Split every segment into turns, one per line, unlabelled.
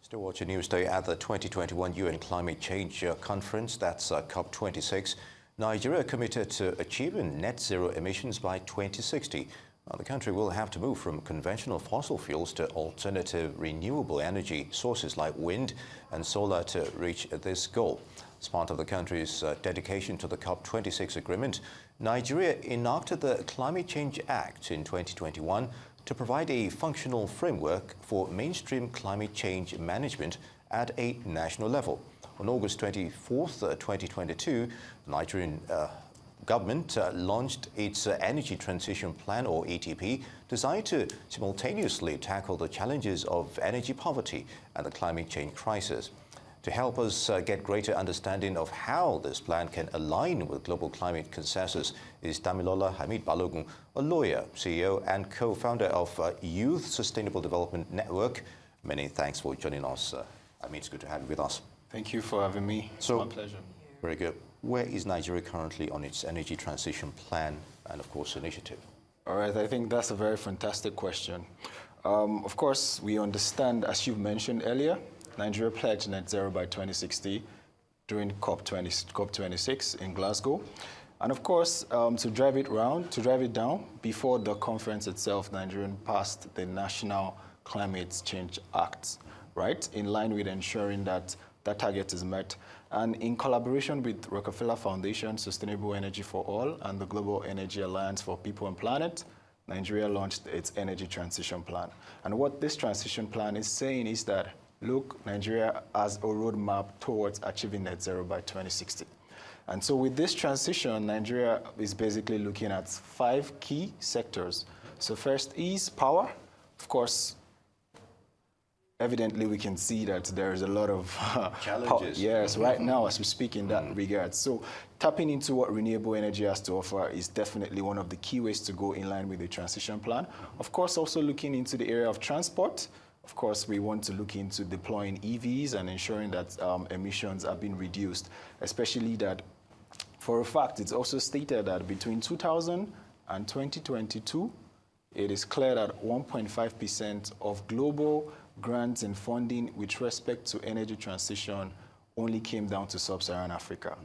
Still watching Newsday at the 2021 UN Climate Change Conference, that's COP26. Nigeria committed to achieving net zero emissions by 2060. The country will have to move from conventional fossil fuels to alternative renewable energy sources like wind and solar to reach this goal. As part of the country's dedication to the COP26 agreement, Nigeria enacted the Climate Change Act in 2021 to provide a functional framework for mainstream climate change management at a national level. On August 24th, 2022, the Nigerian government launched its Energy Transition Plan, or ETP, designed to simultaneously tackle the challenges of energy poverty and the climate change crisis. To help us get greater understanding of how this plan can align with global climate consensus is Damilola Hamid Balogun, a lawyer, CEO and co-founder of Youth Sustainable Development Network. Many thanks for joining us. I mean, it's good to have you with us.
Thank you for having me. It's my pleasure.
Very good. Where is Nigeria currently on its energy transition plan and, of course, initiative?
All right, I think that's a very fantastic question. Of course, we understand, as you mentioned earlier, Nigeria pledged net zero by 2060 during COP26 in Glasgow. And of course, to drive it down, before the conference itself, Nigeria passed the National Climate Change Act, right, in line with ensuring that that target is met. And in collaboration with Rockefeller Foundation, Sustainable Energy for All, and the Global Energy Alliance for People and Planet, Nigeria launched its Energy Transition Plan. And what this transition plan is saying is that, look, Nigeria has a roadmap towards achieving net zero by 2060. And so with this transition, Nigeria is basically looking at 5 key sectors. So first is power. Of course, evidently we can see that there is a lot of
challenges.
Yes, right now as we speak in that regard. So tapping into what renewable energy has to offer is definitely one of the key ways to go in line with the transition plan. Of course, also looking into the area of transport. Of course, we want to look into deploying EVs and ensuring that emissions are being reduced, especially that, for a fact, it's also stated that between 2000 and 2022, it is clear that 1.5% of global grants and funding with respect to energy transition only came down to sub-Saharan Africa.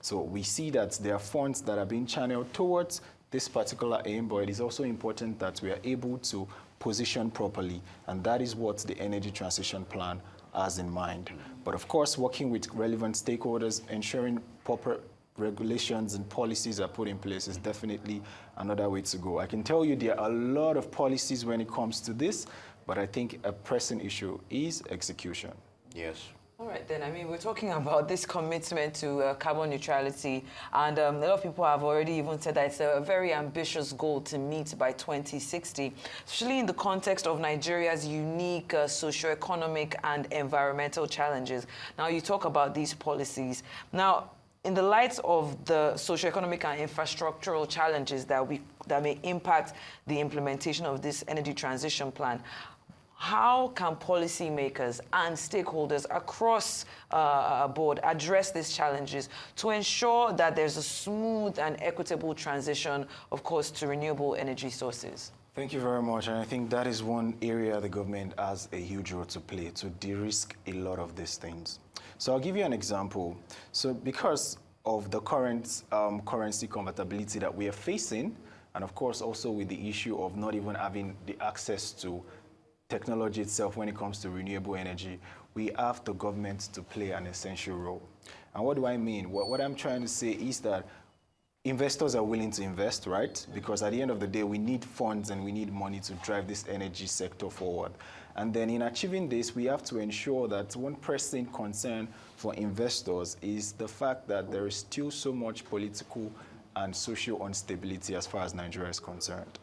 So we see that there are funds that are being channeled towards this particular aim, but it is also important that we are able to position properly, and that is what the Energy Transition Plan has in mind. But of course, working with relevant stakeholders, ensuring proper regulations and policies are put in place is definitely another way to go. I can tell you there are a lot of policies when it comes to this, but I think a pressing issue is execution.
Yes.
All right, then. I mean, we're talking about this commitment to carbon neutrality, and a lot of people have already even said that it's a very ambitious goal to meet by 2060, especially in the context of Nigeria's unique socio-economic and environmental challenges. Now, you talk about these policies. Now, in the light of the socio-economic and infrastructural challenges that may impact the implementation of this energy transition plan, how can policymakers and stakeholders across board address these challenges to ensure that there's a smooth and equitable transition, of course, to renewable energy sources?
Thank you very much. And I think that is one area the government has a huge role to play to de-risk a lot of these things. So I'll give you an example. So because of the current currency convertibility that we are facing, and of course also with the issue of not even having the access to technology itself when it comes to renewable energy, we have the government to play an essential role. And what do I mean? What I'm trying to say is that investors are willing to invest, right? Because at the end of the day, we need funds and we need money to drive this energy sector forward. And then in achieving this, we have to ensure that one pressing concern for investors is the fact that there is still so much political and social instability as far as Nigeria is concerned.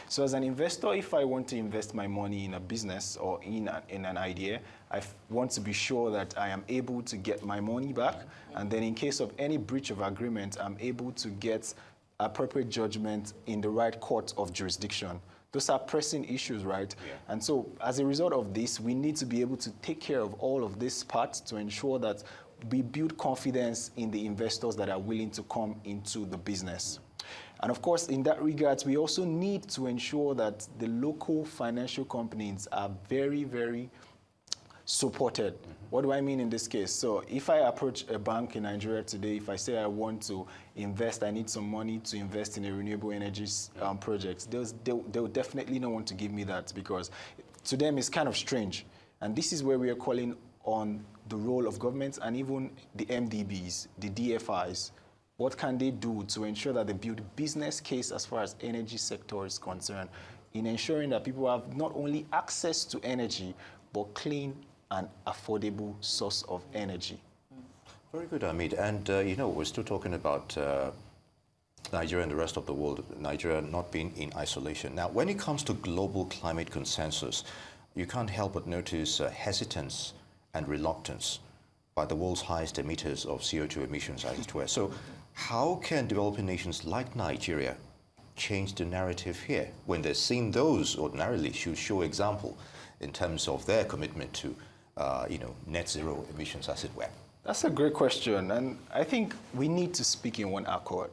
So as an investor, if I want to invest my money in a business or in an idea, I want to be sure that I am able to get my money back. And then in case of any breach of agreement, I'm able to get appropriate judgment in the right court of jurisdiction. Those are pressing issues, right? Yeah. And so as a result of this, we need to be able to take care of all of these parts to ensure that we build confidence in the investors that are willing to come into the business. And of course, in that regard, we also need to ensure that the local financial companies are very, very supported. What do I mean in this case? So if I approach a bank in Nigeria today, if I say I want to invest, I need some money to invest in a renewable energy project, they'll definitely not want to give me that, because to them it's kind of strange. And this is where we are calling on the role of governments and even the MDBs, the DFIs. What can they do to ensure that they build business case as far as energy sector is concerned, in ensuring that people have not only access to energy, but clean and affordable source of energy?
Very good, Hamid. And, we're still talking about Nigeria and the rest of the world, Nigeria not being in isolation. Now, when it comes to global climate consensus, you can't help but notice hesitance and reluctance by the world's highest emitters of CO2 emissions, as it were. So how can developing nations like Nigeria change the narrative here when they're seeing those ordinarily should show example in terms of their commitment to, net zero emissions, as it were?
That's a great question. And I think we need to speak in one accord.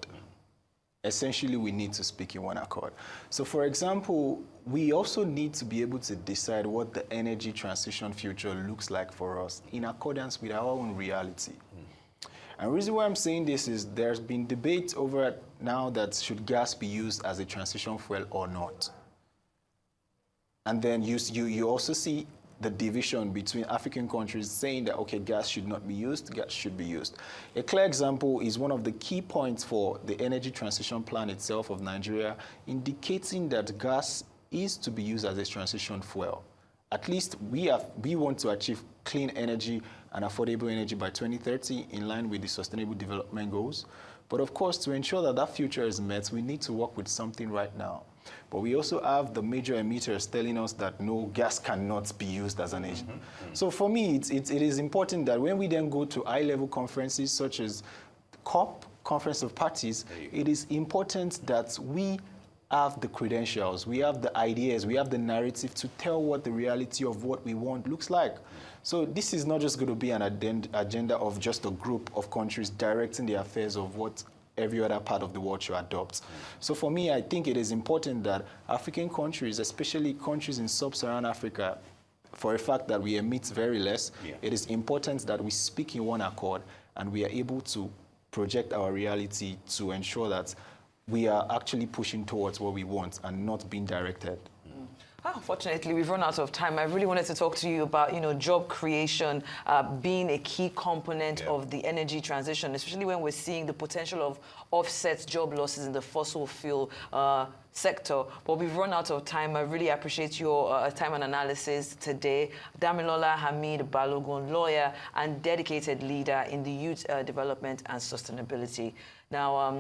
Essentially, we need to speak in one accord. So, for example, we also need to be able to decide what the energy transition future looks like for us in accordance with our own reality. And the reason why I'm saying this is there's been debate over now that should gas be used as a transition fuel or not. And then you also see the division between African countries saying that, okay, gas should not be used, gas should be used. A clear example is one of the key points for the energy transition plan itself of Nigeria, indicating that gas is to be used as a transition fuel. At least we want to achieve clean energy and affordable energy by 2030 in line with the Sustainable Development Goals. But of course, to ensure that that future is met, we need to work with something right now. But we also have the major emitters telling us that no, gas cannot be used as an agent. So for me, it is important that when we then go to high-level conferences such as COP, Conference of Parties, it is important that we have the credentials, we have the ideas, we have the narrative to tell what the reality of what we want looks like. So this is not just going to be an agenda of just a group of countries directing the affairs of what every other part of the world should adopt. So for me, I think it is important that African countries, especially countries in sub-Saharan Africa, for a fact that we emit very less, it is important that we speak in one accord and we are able to project our reality to ensure that we are actually pushing towards what we want and not being directed.
Unfortunately, we've run out of time. I really wanted to talk to you about, job creation being a key component of the energy transition, especially when we're seeing the potential of offset job losses in the fossil fuel sector. But we've run out of time. I really appreciate your time and analysis today. Damilola Hamid Balogun, lawyer and dedicated leader in the youth development and sustainability. Now,